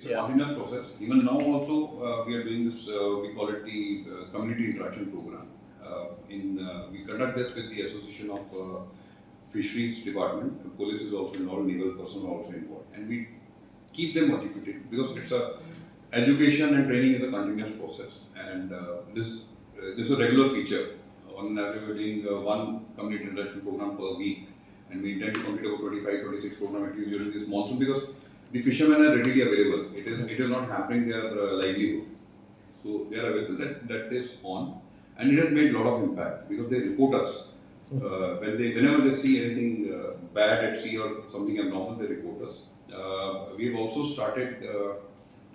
It's a continuous process. Even now also we are doing this, we call it the community interaction program. We conduct this with the Association of Fisheries Department. Police is also involved, naval personnel are also involved. And we keep them educated because it's a education and training is a continuous process. And this is a regular feature. On average, we're doing one community interaction program per week. And we intend to complete about 25-26 program at least during this monsoon because the fishermen are readily available. It is not hampering their livelihood. So they are available. That is on, and it has made a lot of impact because they report us whenever they see anything bad at sea or something abnormal. They report us. We have also started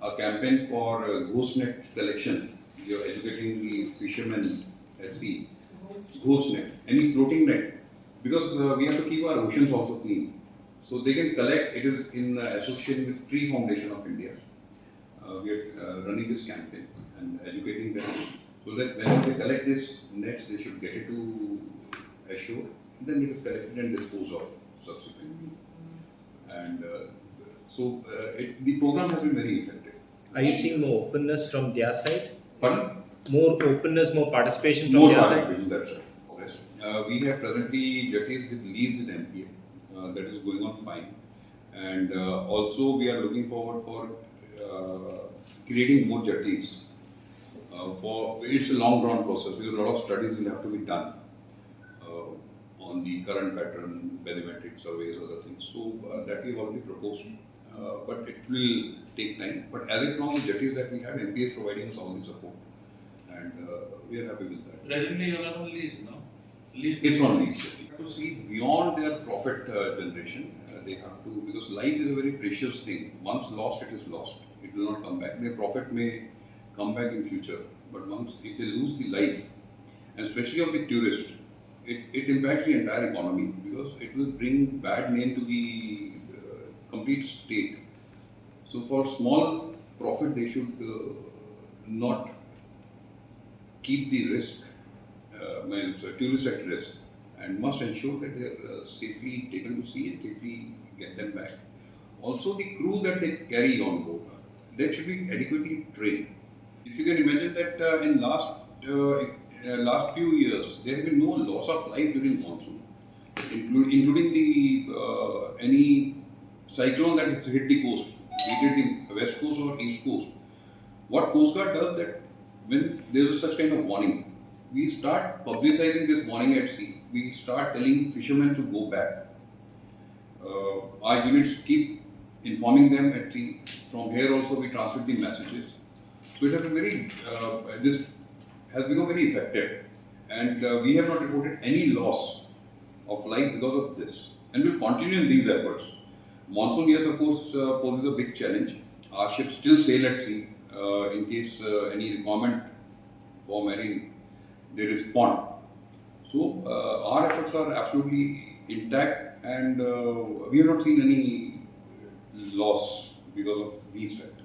a campaign for ghost net collection. We are educating the fishermen at sea. Ghost net, any floating net. Because we have to keep our oceans also clean. So they can collect, it is in association with Tree Foundation of India. We are running this campaign and educating them so that whenever they collect this nets, they should get it to ashore. Then it is collected and disposed of subsequently. And the program has been very effective. Are you seeing more openness from their side? Pardon? More openness, more participation from their side? More participation, that's right. We have presently jetties with lease with MPA, that is going on fine. And also we are looking forward for creating more jetties. It's a long drawn process because a lot of studies will have to be done on the current pattern, bathymetric surveys, other things. So that we have already proposed, but it will take time. But as of now, the jetties that we have, MPA is providing us all the support, and we are happy with that. Presently, you are on lease, no? It's on lease. They have to see beyond their profit generation. They have to, because life is a very precious thing. Once lost, it is lost. It will not come back. Their profit may come back in future, but once if they lose the life, and especially of the tourist, it impacts the entire economy because it will bring bad name to the complete state. So for small profit, they should not keep the risk. Tourists at risk, and must ensure that they are safely taken to sea and safely get them back. Also, the crew that they carry on board, that should be adequately trained. If you can imagine that in last few years, there have been no loss of life during monsoon, including the any cyclone that has hit the coast, be it the west coast or east coast. What Coast Guard does that when there is such kind of warning, we start publicizing this warning at sea. We start telling fishermen to go back. Our units keep informing them at sea. From here also we transmit the messages. So it has been this has become very effective, and we have not reported any loss of life because of this. And we'll continue in these efforts. Monsoon, yes, of course, poses a big challenge. Our ships still sail at sea in case any requirement for marine. They respond. So our efforts are absolutely intact, and we have not seen any loss because of these factors.